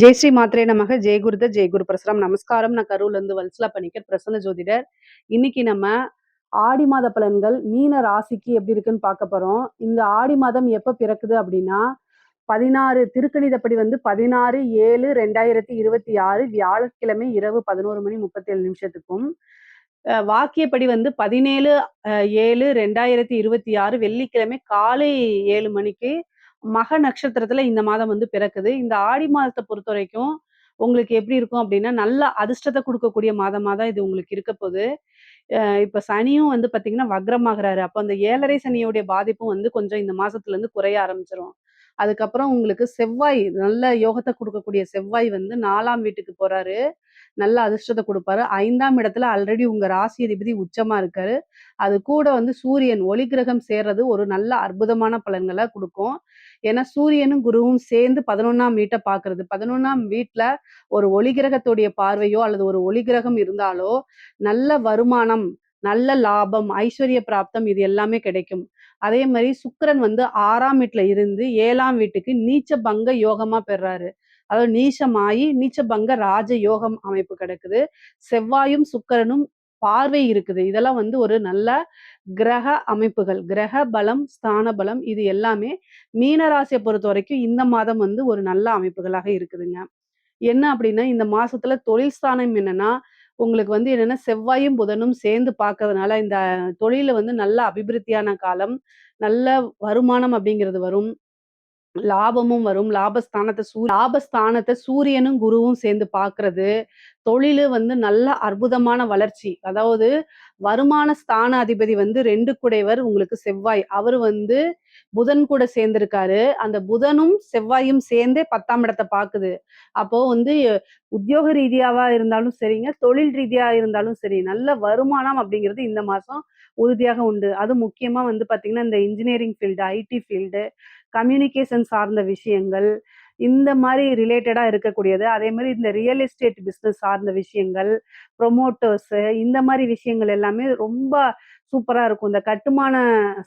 ஜெய் ஸ்ரீ மாத்ரே நமக. ஜெய் குருத ஜெய் குரு பிரசரம். நமஸ்காரம். நான் கரூர்ல இருந்து வல்சலா பணிக்கர், பிரசன்ன ஜோதிடர். இன்னைக்கு நம்ம ஆடி மாத பலன்கள் மீன ராசிக்கு எப்படி இருக்குன்னு பார்க்க போறோம். இந்த ஆடி மாதம் எப்ப பிறக்குது அப்படின்னா 16 திருக்கணிதப்படி 16/7/2026 வியாழக்கிழமை இரவு 11:37 வாக்கியப்படி 17/7/2026 வெள்ளிக்கிழமை காலை 7 மணிக்கு மக நட்சத்திரத்துல இந்த மாதம் பிறக்குது. இந்த ஆடி மாதத்தை பொறுத்த வரைக்கும் உங்களுக்கு எப்படி இருக்கும் அப்படின்னா, நல்ல அதிர்ஷ்டத்தை குடுக்கக்கூடிய மாதமா தான் இது உங்களுக்கு இருக்க போது. இப்ப சனியும் பார்த்தீங்கன்னா வக்ரமாகுறாரு. அப்ப அந்த 7:30 சனியோடைய பாதிப்பும் கொஞ்சம் இந்த மாசத்துலருந்து குறைய ஆரம்பிச்சுரும். அதுக்கப்புறம் உங்களுக்கு செவ்வாய் நல்ல யோகத்த குடுக்கக்கூடிய செவ்வாய் 4ஆம் வீட்டுக்கு போறாரு. நல்ல அதிர்ஷ்டத்த குடுப்பாரு. 5ஆம் இடத்துல ஆல்ரெடி உங்க ராசி அதிபதி உச்சமா இருக்காரு. அது கூட சூரியன் ஒளி கிரகம் சேர்றது ஒரு நல்ல அற்புதமான பலன்கள குடுக்கும். ஏன்னா சூரியனும், குருவும் சேர்ந்து 11ஆம் வீட்ட பார்க்கிறது. 11ஆம் வீட்ல ஒரு ஒளி கிரகத்துடைய பார்வையோ, அல்லது ஒரு ஒளி கிரகம் இருந்தாலோ, நல்ல வருமானம், நல்ல லாபம், ஐஸ்வர்ய பிராப்தம் இது எல்லாமே கிடைக்கும். அதே மாரி சுக்கிரன் 6ஆம் வீட்ல இருந்து 7ஆம் வீட்டுக்கு நீச்ச பங்க யோகமா பெறாரு. அதாவது நீச்சமாயி நீச்ச பங்க ராஜ யோகம் அமைப்பு கிடக்குது. செவ்வாயும், சுக்கிரனும் பார்வை இருக்குது. இதெல்லாம் ஒரு நல்ல கிரக அமைப்புகள். கிரக பலம், ஸ்தான பலம் இது எல்லாமே மீன ராசிய பொறுத்தவரைக்கும் இந்த மாதம் ஒரு நல்ல அமைப்புகளாக இருக்குதுங்க. என்ன அப்படின்னா, இந்த மாசத்துல தொழில் ஸ்தானம் என்னன்னா, உங்களுக்கு என்னன்னா செவ்வாயும், புதனும் சேர்ந்து பார்க்கறதுனால இந்த தொழில்ல நல்ல அபிவிருத்தியான காலம். நல்ல வருமானம் அப்படிங்கிறது வரும். லாபமும் வரும். லாபஸ்தானத்த சூரியனும், குருவும் சேர்ந்து பார்க்கிறது. தொழிலு நல்ல அற்புதமான வளர்ச்சி. அதாவது வருமான ஸ்தான அதிபதி 2 குடைவர் உங்களுக்கு செவ்வாய். அவரு புதன் கூட சேர்ந்திருக்காரு. அந்த புதனும், செவ்வாயும் சேர்ந்தே 10ஆம் இடத்த பார்க்குது. அப்போ உத்தியோக ரீதியாவா இருந்தாலும் சரிங்க, தொழில் ரீதியா இருந்தாலும் சரி, நல்ல வருமானம் அப்படிங்கிறது இந்த மாசம் உறுதியாக உண்டு. அதுவும் முக்கியமா பார்த்தீங்கன்னா, இந்த engineering field, IT field, communication சார்ந்த விஷயங்கள், இந்த மாரி ரிலேட்டடா இருக்கக்கூடியது. அதே மாரி இந்த ரியல் எஸ்டேட் பிசினஸ் சார்ந்த விஷயங்கள், புரமோட்டர்ஸு இந்த மாரி விஷயங்கள் எல்லாமே ரொம்ப சூப்பரா இருக்கும். இந்த கட்டுமான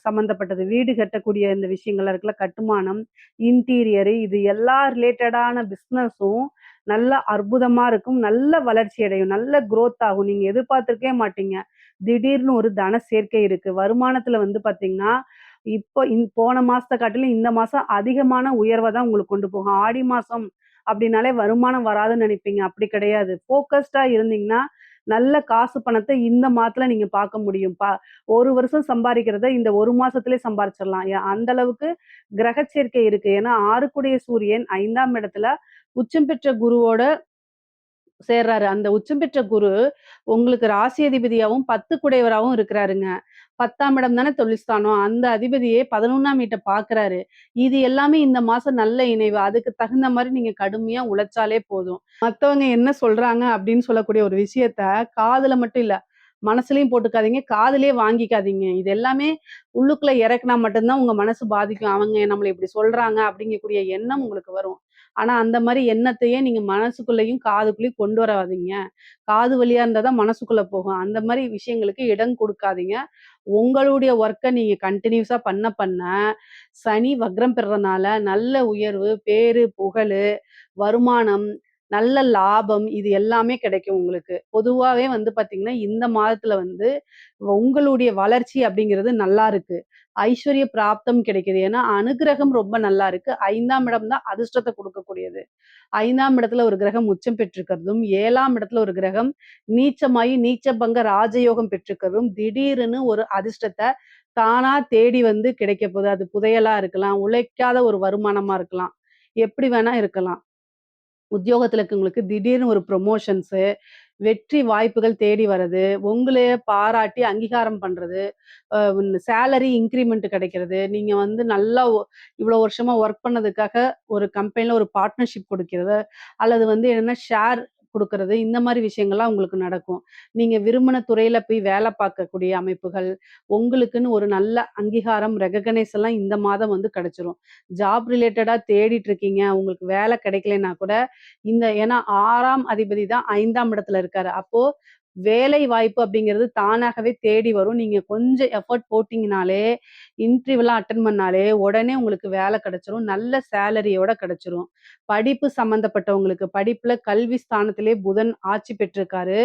சம்மந்தப்பட்டது, வீடு கட்டக்கூடிய இந்த விஷயங்கள்லாம் இருக்குல்ல, கட்டுமானம், இன்டீரியரு இது எல்லா ரிலேட்டடான பிசினஸும் நல்ல அற்புதமா இருக்கும். நல்ல வளர்ச்சி அடையும். நல்ல குரோத் ஆகும். நீங்க எதிர்பார்த்திருக்கவே மாட்டீங்க. திடீர்னு ஒரு தன சேர்க்கை இருக்கு. வருமானத்துல பார்த்தீங்கன்னா, இப்போ போன மாசத்த காட்டிலும் இந்த மாசம் அதிகமான உயர்வ தான் உங்களுக்கு கொண்டு போகும். ஆடி மாசம் அப்படின்னாலே வருமானம் வராதுன்னு நினைப்பீங்க. அப்படி கிடையாது. ஃபோக்கஸ்டா இருந்தீங்கன்னா, நல்ல காசு பணத்த இந்த மாதத்துல நீங்க பார்க்க முடியும். 1 வருஷம் சம்பாரிக்கிறத இந்த 1 மாசத்திலே சம்பாரிச்சிடலாம். அந்த அளவுக்கு கிரக சேர்க்கை இருக்கு. ஏன்னா 6 சூரியன் 5ஆம் இடத்துல உச்சம் பெற்ற குருவோட சேர்றாரு. அந்த உச்சம் பெற்ற குரு உங்களுக்கு ராசி அதிபதியாவும் 10 குடையவராவும் இருக்கிறாருங்க. 10ஆம் இடம் தானே தொழில் ஸ்தானம். அந்த அதிபதியே 11ஆம் வீட்ட பார்க்குறாரு. இது எல்லாமே இந்த மாசம் நல்ல இணைவு. அதுக்கு தகுந்த மாரி நீங்க கடுமையா உழைச்சாலே போதும். மத்தவங்க என்ன சொல்றாங்க அப்படின்னு சொல்லக்கூடிய ஒரு விஷயத்த காதுல மட்டும் இல்ல, மனசுலயும் போட்டுக்காதீங்க. காதுலயே வாங்கிக்காதீங்க. இது எல்லாமே உள்ளுக்குள்ள இறக்குனா மட்டும் தான் உங்க மனசு பாதிக்கும். அவங்க நம்மள இப்படி சொல்றாங்க அப்படிங்கக்கூடிய எண்ணம் உங்களுக்கு வரும். ஆனா அந்த மாரி எண்ணத்தையே நீங்க மனசுக்குள்ளயும், காதுக்குள்ளயும் கொண்டு வராதீங்க. காது வழியா இருந்தா தான் மனசுக்குள்ள போகும். அந்த மாரி விஷயங்களுக்கு இடம் குடுக்காதீங்க. உங்களுடைய ஒர்க்க நீங்க கன்டினியூஸா பண்ண, சனி வக்ரம் பெறனால நல்ல உயர்வு, பேரு, புகழு, வருமானம், நல்ல லாபம் இது எல்லாமே கிடைக்கும் உங்களுக்கு. பொதுவாவே பார்த்தீங்கன்னா, இந்த மாதத்துல உங்களுடைய வளர்ச்சி அப்படிங்கிறது நல்லா இருக்கு. ஐஸ்வர்ய பிராப்தம் கிடைக்குது. ஏன்னா, அனுக்கிரகம் ரொம்ப நல்லா இருக்கு. 5ஆம் இடம் தான் அதிர்ஷ்டத்த குடுக்கக்கூடியது. 5ஆம் இடத்துல ஒரு கிரகம் உச்சம் பெற்றிருக்கிறதும், 7ஆம் இடத்துல ஒரு கிரகம் நீச்சமாயி நீச்சபங்க ராஜயோகம் பெற்றிருக்கிறதும், திடீர்னு ஒரு அதிர்ஷ்டத்த தானா தேடி கிடைக்க போகுது. அது புதையலா இருக்கலாம், உழைக்காத ஒரு வருமானமா இருக்கலாம். எப்படி வேணா இருக்கலாம். உத்தியோகத்துல இருக்கவங்களுக்கு திடீர்னு ஒரு ப்ரமோஷன்ஸு, வெற்றி வாய்ப்புகள் தேடி வர்றது, உங்களையே பாராட்டி அங்கீகாரம் பண்றது, சேலரி இன்கிரிமெண்ட் கிடைக்கிறது, நீங்க நல்லா இவ்வளோ வருஷமா ஒர்க் பண்ணதுக்காக ஒரு கம்பெனில ஒரு பார்ட்னர்ஷிப் குடுக்கிறது, அல்லது என்னன்னா ஷேர் குடுக்கறது, இந்த மாரி விஷயங்கள்லாம் உங்களுக்கு நடக்கும். நீங்க விரும்பின துறையில போய் வேலை பார்க்கக்கூடிய அமைப்புகள், உங்களுக்குன்னு ஒரு நல்ல அங்கீகாரம், ரெகக்னைஸ் எல்லாம் இந்த மாதம் கிடைச்சிரும். ஜாப் ரிலேட்டடா தேடிட்டு இருக்கீங்க, உங்களுக்கு வேலை கிடைக்கலைன்னா கூட, ஏன்னா 6ஆம் அதிபதி தான் 5ஆம் இடத்துல இருக்காரு. அப்போ வேலை வாய்ப்பு அப்படிங்கிறது தானாகவே தேடி வரும். நீங்க கொஞ்சம் எஃபோர்ட் போட்டீங்கனாலே, இன்டர்வியூலாம் அட்டெண்ட் பண்ணாலே, உடனே உங்களுக்கு வேலை கிடைச்சிரும். நல்ல சேலரியோட கிடைச்சிரும். படிப்பு சம்மந்தப்பட்டவங்களுக்கு படிப்புல கல்வி ஸ்தானத்திலே புதன் ஆட்சி பெற்றிருக்காரு.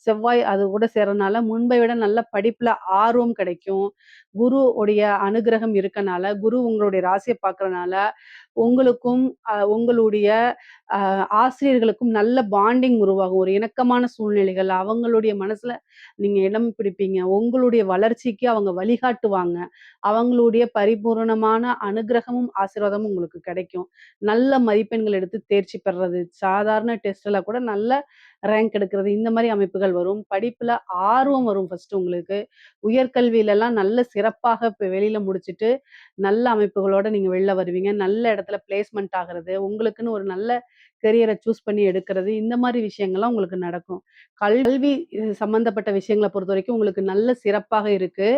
செவ்வாய் அது கூட சேர்றனால, முன்பை விட நல்ல படிப்புல ஆர்வம் கிடைக்கும். குரு உடைய அனுக்கிரகம் இருக்கனால, குரு உங்களுடைய ராசிய பார்க்கறனால, உங்களுக்கும் உங்களுடைய ஆசிரியர்களுக்கும் நல்ல பாண்டிங் உருவாகும். ஒரு இணக்கமான சூழ்நிலைகள், அவங்களுடைய மனசுல நீங்க இடம் பிடிப்பீங்க. உங்களுடைய வளர்ச்சிக்கு அவங்க வழிகாட்டுவாங்க. அவங்களுடைய பரிபூரணமான அனுக்கிரகமும், ஆசீர்வாதமும் உங்களுக்கு கிடைக்கும். நல்ல மதிப்பெண்கள் எடுத்து தேர்ச்சி பெறுறது, சாதாரண டெஸ்ட்ல கூட நல்ல ரேங்க் எடுக்கிறது, இந்த மாரி அமைப்புகள் வரும். படிப்புல ஆர்வம் வரும் ஃபர்ஸ்ட்டு உங்களுக்கு. உயர்கல்வியிலலாம் நல்ல சிறப்பாக இப்ப வெளியில முடிச்சுட்டு, நல்ல அமைப்புகளோட நீங்க வெளில வருவீங்க. நல்ல இடத்துல பிளேஸ்மென்ட் ஆகுறது, உங்களுக்குன்னு ஒரு நல்ல கெரியர சூஸ் பண்ணி எடுக்கிறது, இந்த மாரி விஷயங்கள்லாம் உங்களுக்கு நடக்கும். கல்வி சம்மந்தப்பட்ட விஷயங்கள பொறுத்தவரைக்கும் உங்களுக்கு நல்ல சிறப்பாக இருக்கு.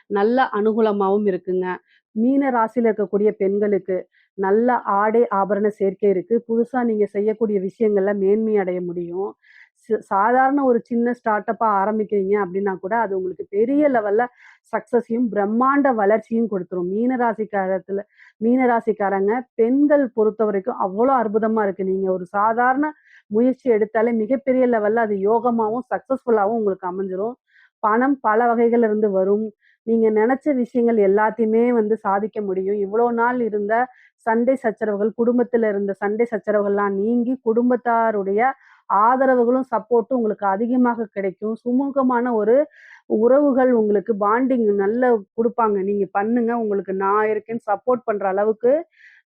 நல்ல அனுகூலமாவும் இருக்குங்க. மீன ராசியில இருக்கக்கூடிய பெண்களுக்கு நல்ல ஆடை, ஆபரண சேர்க்கை இருக்கு. புதுசா நீங்க செய்யக்கூடிய விஷயங்கள்ல மேன்மை அடைய முடியும். சாதாரண ஒரு சின்ன ஸ்டார்ட் அப்பா ஆரம்பிக்கிறீங்க அப்படின்னா கூட, அது உங்களுக்கு பெரிய லெவல்ல சக்சஸையும், பிரம்மாண்ட வளர்ச்சியும் குடுத்துரும். மீனராசிக்காரங்க பெண்கள் பொறுத்தவரைக்கும் அவ்வளோ அற்புதமா இருக்கு. நீங்க ஒரு சாதாரண முயற்சி எடுத்தாலே மிகப்பெரிய லெவல்ல அது யோகமாவும், சக்சஸ்ஃபுல்லாவும் உங்களுக்கு அமைஞ்சிரும். பணம் பல வகைகள்ல இருந்து வரும். நீங்க நெனச்ச விஷயங்கள் எல்லாத்தையுமே வந்து சாதிக்க முடியும். இவ்வளோ நாள் இருந்த சண்டை சச்சரவுகள், குடும்பத்தில இருந்த சண்டை சச்சரவுகள்லாம் நீங்கி, குடும்பத்தாருடைய ஆதரவுகளும், சப்போர்ட்டும் உங்களுக்கு அதிகமாக கிடைக்கும். சுமூகமான ஒரு உறவுகள் உங்களுக்கு பாண்டிங் நல்ல குடுப்பாங்க. நீங்க பண்ணுங்க. உங்களுக்கு நான் இருக்கேன்னு சப்போர்ட் பண்ற அளவுக்கு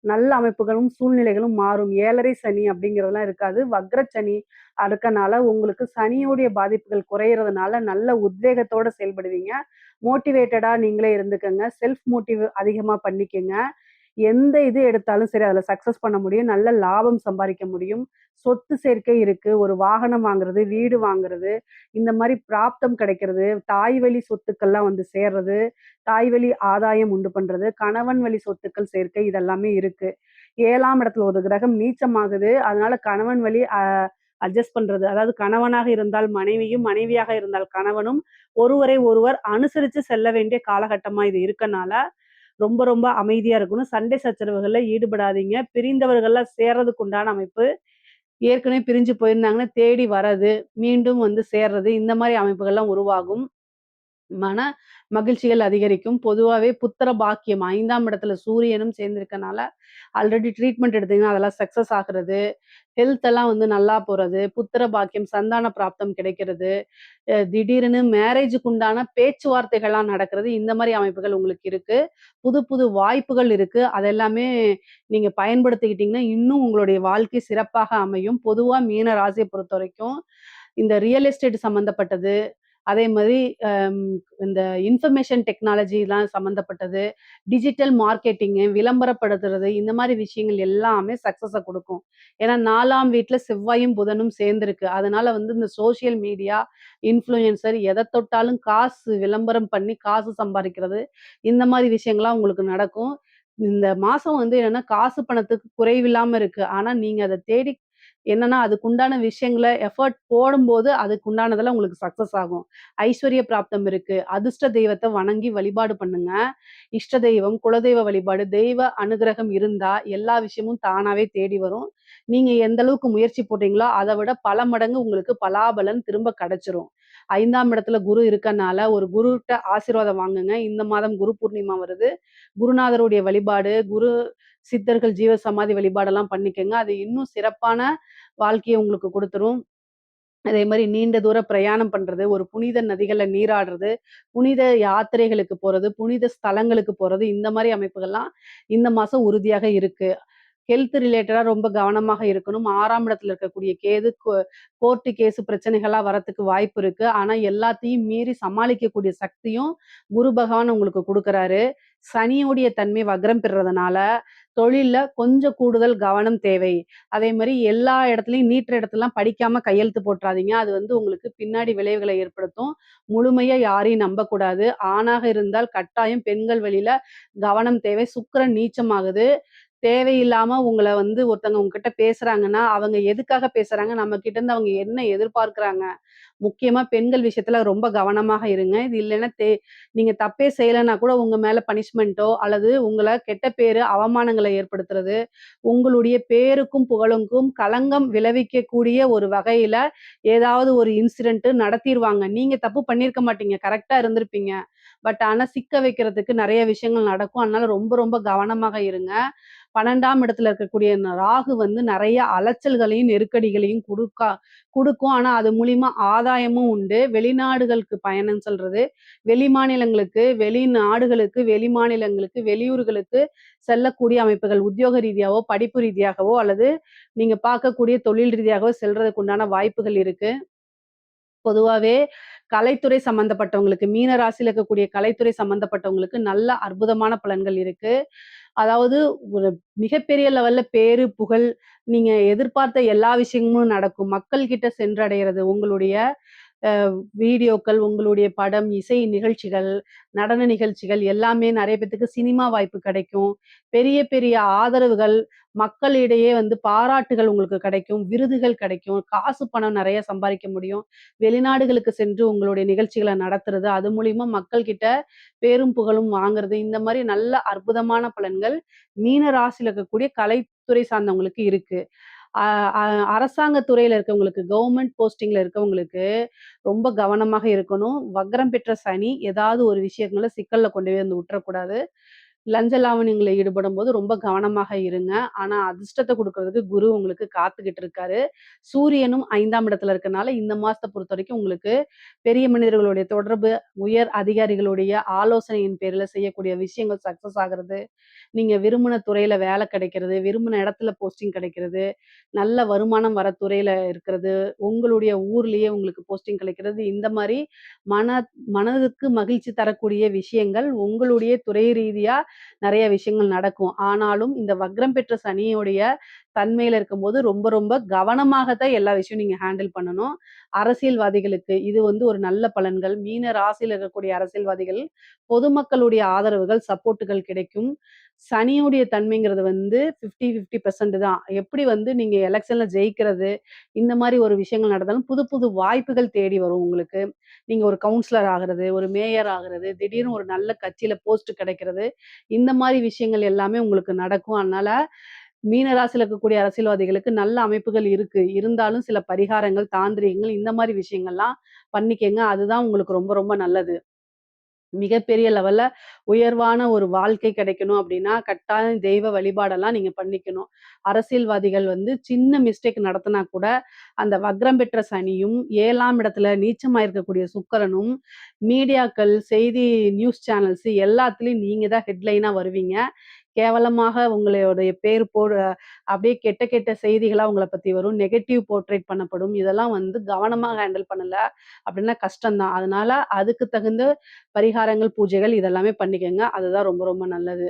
நல்ல அமைப்புகளும், சூழ்நிலைகளும் மாறும். 7:30 சனி அப்படிங்கிறதெல்லாம் இருக்காது. வக்ரச்சனி இருக்கனால உங்களுக்கு சனியுடைய பாதிப்புகள் குறையறதுனால நல்ல உத்வேகத்தோட செயல்படுவீங்க. மோட்டிவேட்டடா நீங்களே இருந்துக்கங்க. செல்ஃப் மோட்டிவ் அதிகமா பண்ணிக்கங்க. எந்த இது எடுத்தாலும் சரி, அதுல சக்சஸ் பண்ண முடியும். நல்ல லாபம் சம்பாரிக்க முடியும். சொத்து சேர்க்கை இருக்கு. ஒரு வாகனம் வாங்குறது, வீடு வாங்குறது, இந்த மாரி பிராப்தம் கிடைக்கிறது, தாய் வழி சொத்துக்கள்லாம் வந்து சேர்றது, தாய் வழி ஆதாயம் உண்டு பண்றது, கணவன் வழி சொத்துக்கள் சேர்க்கை இதெல்லாமே இருக்கு. 7ஆம் இடத்துல ஒரு கிரகம் நீச்சமாகுது. அதனால கணவன் வழி அட்ஜஸ்ட் பண்றது. அதாவது கணவனாக இருந்தால் மனைவியும், மனைவியாக இருந்தால் கணவனும் ஒருவரை ஒருவர் அனுசரிச்சு செல்ல வேண்டிய காலகட்டமா இது இருக்கனால, ரொம்ப ரொம்ப அமைதியா இருக்கணும். சண்டை சச்சரவுகள்ல ஈடுபடாதீங்க. பிரிந்தவர்கள்லாம் சேர்றதுக்கு உண்டான அமைப்பு. ஏற்கனவே பிரிஞ்சு போயிருந்தாங்கன்னா தேடி வர்றது, மீண்டும் வந்து சேர்றது, இந்த மாரி அமைப்புகள்லாம் உருவாகும். மன மகிழ்ச்சிகள் அதிகரிக்கும். பொதுவாவே புத்திர பாக்கியம் 5ஆம் இடத்துல சூரியனும் சேர்ந்திருக்கனால, ஆல்ரெடி ட்ரீட்மெண்ட் எடுத்தீங்கன்னா அதெல்லாம் சக்சஸ் ஆகுறது, ஹெல்த் எல்லாம் வந்து நல்லா போறது, புத்திர பாக்கியம், சந்தான பிராப்தம் கிடைக்கிறது, திடீர்னு மேரேஜுக்கு உண்டான பேச்சுவார்த்தைகள்லாம் நடக்கிறது, இந்த மாரி அமைப்புகள் உங்களுக்கு இருக்கு. புது புது வாய்ப்புகள் இருக்கு. அதெல்லாமே நீங்க பயன்படுத்திக்கிட்டீங்கன்னா, இன்னும் உங்களுடைய வாழ்க்கை சிறப்பாக அமையும். பொதுவா மீன ராசிய பொறுத்தவரைக்கும், இந்த ரியல் எஸ்டேட் சம்மந்தப்பட்டது, அதே மாரி அம் இந்த இன்ஃபர்மேஷன் டெக்னாலஜிலாம் சம்மந்தப்பட்டது, டிஜிட்டல் மார்க்கெட்டிங்கு, விளம்பரப்படுத்துறது, இந்த மாரி விஷயங்கள் எல்லாமே சக்சஸ குடுக்கும். ஏன்னா 4ஆம் வீட்ல செவ்வாயும், புதனும் சேர்ந்திருக்கு. அதனால வந்து இந்த சோசியல் மீடியா, இன்ஃப்ளூயன்சர் எத தொட்டாலும் காசு விளம்பரம் பண்ணி காசு சம்பாரிக்கிறது, இந்த மாரி விஷயங்கள்லாம் உங்களுக்கு நடக்கும். இந்த மாசம் வந்து என்னன்னா, காசு பணத்துக்கு குறைவில்லாம இருக்கு. ஆனா நீங்க அத தேடி என்னன்னா, அதுக்குண்டான விஷயங்கள எஃபோர்ட் போடும்போது, அதுக்குண்டானதெல்லாம் உங்களுக்கு சக்சஸ் ஆகும். ஐஸ்வர்ய பிராப்தம் இருக்கு. அதிர்ஷ்ட தெய்வத்த வணங்கி வழிபாடு பண்ணுங்க. இஷ்ட தெய்வம், குலதெய்வ வழிபாடு, தெய்வ அனுக்கிரகம் இருந்தா, எல்லா விஷயமும் தானாவே தேடி வரும். நீங்க எந்த அளவுக்கு முயற்சி போட்டீங்களோ, அத விட பல மடங்கு உங்களுக்கு பலாபலன் திரும்ப கிடைச்சிரும். 5ஆம் இடத்துல குரு இருக்கனால, ஒரு குருட்ட ஆசீர்வாதம் வாங்குங்க. இந்த மாதம் குரு பூர்ணிமா வருது. குருநாதருடைய வழிபாடு, குரு சித்தர்கள் ஜீவ சமாதி வழிபாடெல்லாம் பண்ணிக்கங்க. அது இன்னும் சிறப்பான வாழ்க்கைய உங்களுக்கு குடுத்துரும். அதே மாரி நீண்ட தூர பிரயாணம் பண்றது, ஒரு புனித நதிகள்ல நீராடுறது, புனித யாத்திரைகளுக்கு போறது, புனித ஸ்தலங்களுக்கு போறது, இந்த மாரி அமைப்புகள்லாம் இந்த மாசம் உறுதியாக இருக்கு. ஹெல்த் ரிலேட்டடா ரொம்ப கவனமாக இருக்கணும். 6ஆம் இடத்துல இருக்கக்கூடிய கேது கோர்ட்டு கேஸ் பிரச்சனைகளா வரத்துக்கு வாய்ப்பு இருக்கு. ஆனா எல்லாத்தையும் மீறி சமாளிக்கக்கூடிய சக்தியும் குரு பகவான் உங்களுக்கு குடுக்குறாரு. சனியுடைய தன்மை வக்ரம் பெறுறதுனால, தொழில்ல கொஞ்சம் கூடுதல் கவனம் தேவை. அதே மாரி எல்லா இடத்துலயும் நீட்டுற இடத்துலலாம் படிக்காம கையெழுத்து போட்றாதீங்க. அது வந்து உங்களுக்கு பின்னாடி விளைவுகள ஏற்படுத்தும். முழுமையா யாரையும் நம்பக்கூடாது. ஆணாக இருந்தால் கட்டாயம் பெண்கள் வழியில கவனம் தேவை. சுக்கிரன் நீச்சமாகுது. தேவையில்லாம உங்கள வந்து ஒருத்தவங்க உங்ககிட்ட பேசுறாங்கன்னா, அவங்க எதுக்காக பேசுறாங்க? நம்ம கிட்ட இருந்து அவங்க என்ன எதிர்பார்க்குறாங்க? முக்கியமா பெண்கள் விஷயத்துல ரொம்ப கவனமாக இருங்க. இது இல்லன்னா நீங்க தப்பே செய்யலன்னா கூட உங்க மேல பனிஷ்மென்ட்டோ அல்லது உங்கள கெட்ட பேரு, அவமானங்கள ஏற்படுத்துறது, உங்களுடைய பேருக்கும், புகழுக்கும் களங்கம் விளைவிக்கக்கூடிய ஒரு வகையில ஏதாவது ஒரு இன்சிடென்ட் நடத்திருவாங்க. நீங்க தப்பு பண்ணியிருக்க மாட்டீங்க. கரெக்ட்டா இருந்திருப்பீங்க. ஆனா சிக்க வைக்கிறதுக்கு நெறைய விஷயங்கள் நடக்கும். அதனால ரொம்ப ரொம்ப கவனமாக இருங்க. 12ஆம் இடத்துல இருக்கக்கூடிய ராகு வந்து நெறைய அலைச்சல்களையும், நெருக்கடிகளையும் குடுக்கும். ஆனா அது மூலியமா ஆதாயமும் உண்டு. வெளிநாடுகளுக்கு பயணம் செல்றது, வெளிமாநிலங்களுக்கு, வெளிநாடுகளுக்கு, வெளிமாநிலங்களுக்கு, வெளியூர்களுக்கு செல்லக்கூடிய அமைப்புகள் உத்தியோக ரீதியாவோ, படிப்பு ரீதியாகவோ அல்லது நீங்க பார்க்கக்கூடிய தொழில் ரீதியாகவோ செல்றதுக்கு உண்டான வாய்ப்புகள் இருக்கு. பொதுவாவே கலைத்துறை சம்மந்தப்பட்டவங்களுக்கு, மீன ராசியில இருக்கக்கூடிய கலைத்துறை சம்மந்தப்பட்டவங்களுக்கு நல்ல அற்புதமான பலன்கள் இருக்கு. அதாவது ஒரு மிகப்பெரிய லெவல்ல பேரு, புகழ், நீங்க எதிர்பார்த்த எல்லா விஷயங்களும் நடக்கும். மக்கள் கிட்ட சென்றடையறது, உங்களுடைய வீடியோக்கள், உங்களுடைய படம், இசை நிகழ்ச்சிகள், நடன நிகழ்ச்சிகள் எல்லாமே நெறைய பேத்துக்கு சினிமா வாய்ப்பு கிடைக்கும். பெரிய பெரிய ஆதரவுகள், மக்களிடையே வந்து பாராட்டுகள் உங்களுக்கு கிடைக்கும். விருதுகள் கிடைக்கும். காசு, பணம் நெறைய சம்பாரிக்க முடியும். வெளிநாடுகளுக்கு சென்று உங்களுடைய நிகழ்ச்சிகள நடத்துறது, அது மூலியமா மக்கள் கிட்ட பேரும், புகழும் வாங்குறது, இந்த மாரி நல்ல அற்புதமான பலன்கள் மீன ராசியில இருக்கக்கூடிய கலைத்துறை சார்ந்தவங்களுக்கு இருக்கு. அ அ அரசாங்க துறையில இருக்கவங்களுக்கு, கவர்மெண்ட் போஸ்டிங்ல இருக்கவங்களுக்கு ரொம்ப கவனமாக இருக்கணும். வக்ரம் பெற்ற சனி ஏதாவது ஒரு விஷயங்கள்ல சிக்கல்ல கொண்டு போய் வந்து விட்டுறக்கூடாது. லஞ்ச லாவணியங்கள்ல ஈடுபடும்போது ரொம்ப கவனமாக இருங்க. ஆனா அதிர்ஷ்டத்த குடுக்குறதுக்கு குரு உங்களுக்கு காத்துக்கிட்டு இருக்காரு. சூரியனும் 5ஆம் இடத்துல இருக்கனால இந்த மாசத்த பொறுத்தவரைக்கும் உங்களுக்கு பெரிய மனிதர்களுடைய தொடர்பு, உயர் அதிகாரிகளுடைய ஆலோசனையின் பேர்ல செய்யக்கூடிய விஷயங்கள் சக்சஸ் ஆகுறது, நீங்க விரும்பின துறையில வேலை கிடைக்கிறது, விரும்பின இடத்துல போஸ்டிங் கிடைக்கிறது, நல்ல வருமானம் வர துறையில இருக்கிறது, உங்களுடைய ஊர்லயே உங்களுக்கு போஸ்டிங் கிடைக்கிறது, இந்த மாரி மன மனதுக்கு மகிழ்ச்சி தரக்கூடிய விஷயங்கள் உங்களுடைய துறை ரீதியா நெறைய விஷயங்கள் நடக்கும். ஆனாலும் இந்த வக்ரம் பெற்ற சனியுடைய தன்மையில இருக்கும்போது ரொம்ப ரொம்ப கவனமாக தான் எல்லா விஷயம் நீங்க ஹேண்டில் பண்ணணும். அரசியல்வாதிகளுக்கு இது வந்து ஒரு நல்ல பலன்கள். மீன ராசியில இருக்கக்கூடிய அரசியல்வாதிகள், பொதுமக்களுடைய ஆதரவுகள், சப்போர்ட்டுகள் கிடைக்கும். சனியுடைய தன்மைங்கிறது வந்து 50, 50% தான். எப்படி வந்து நீங்க எலக்ஷன்ல ஜெயிக்கிறது, இந்த மாரி ஒரு விஷயங்கள் நடந்தாலும் புது புது வாய்ப்புகள் தேடி வரும் உங்களுக்கு. நீங்க ஒரு கவுன்சிலர் ஆகுறது, ஒரு மேயர் ஆகுறது, திடீர்னு ஒரு நல்ல கட்சியில போஸ்ட் கிடைக்கிறது, இந்த மாரி விஷயங்கள் எல்லாமே உங்களுக்கு நடக்கும். அதனால மீன ராசியில இருக்கக்கூடிய அரசியல்வாதிகளுக்கு நல்ல அமைப்புகள் இருக்கு. இருந்தாலும் சில பரிகாரங்கள், தாந்திரீகங்கள் இந்த மாரி விஷயங்கள்லாம் பண்ணிக்கங்க. அதுதான் உங்களுக்கு ரொம்ப ரொம்ப நல்லது. மிகப்பெரிய லெவல்ல உயர்வான ஒரு வாழ்க்கை கிடைக்கணும் அப்படின்னா, கட்டாயம் தெய்வ வழிபாடெல்லாம் நீங்க பண்ணிக்கணும். அரசியல்வாதிகள் வந்து சின்ன மிஸ்டேக் நடத்தினா கூட, அந்த வக்ரம் பெற்ற சனியும், 7ஆம் இடத்துல நீச்சமா இருக்கக்கூடிய சுக்கிரனும், மீடியாக்கள், செய்தி நியூஸ் சேனல்ஸ் எல்லாத்துலயும் நீங்க தான் ஹெட்லைனா வருவீங்க. கேவலமாக உங்களுடைய பேர் அப்படியே கெட்ட கெட்ட செய்திகளா உங்கள பத்தி வரும். நெகட்டிவ் போர்ட்ரேட் பண்ணப்படும். இதெல்லாம் வந்து கவனமா ஹேண்டில் பண்ணல அப்படின்னா கஷ்டம் தான். அதனால அதுக்கு தகுந்த பரிகாரங்கள், பூஜைகள் இதெல்லாமே பண்ணிக்கங்க. அதுதான் ரொம்ப ரொம்ப நல்லது.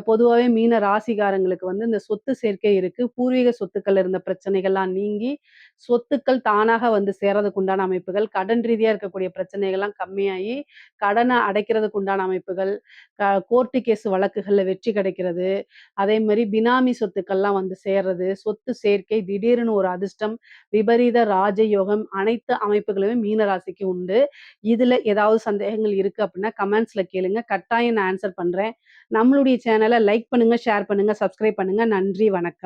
பொதுவாவே மீன ராசிக்காரங்களுக்கு வந்து இந்த சொத்து சேர்க்கை இருக்கு. பூர்வீக சொத்துக்கள்ல இருந்த பிரச்சனைகள்லாம் நீங்கி, சொத்துக்கள் தானாக வந்து சேர்றதுக்கு உண்டான அமைப்புகள், கடன் ரீதியா இருக்கக்கூடிய பிரச்சனைகள்லாம் கம்மியாயி, கடன அடைக்கிறதுக்கு உண்டான அமைப்புகள், கோர்ட்டு கேஸ் வழக்குகள்ல வெற்றி கிடைக்கிறது, அதே மாரி பினாமி சொத்துக்கள்லாம் வந்து சேர்றது, சொத்து சேர்க்கை, திடீர்னு ஒரு அதிர்ஷ்டம், விபரீத ராஜயோகம் அனைத்து அமைப்புகளுமே மீன ராசிக்கு உண்டு. இதுல ஏதாவது சந்தேகங்கள் இருக்கு அப்படின்னா, கமெண்ட்ஸ்ல கேளுங்க. கட்டாயம் நான் ஆன்ஸர் பண்றேன். நம்மளுடைய சேனல லைக் பண்ணுங்க, ஷேர் பண்ணுங்க, சப்ஸ்கிரைப் பண்ணுங்க. நன்றி, வணக்கம்.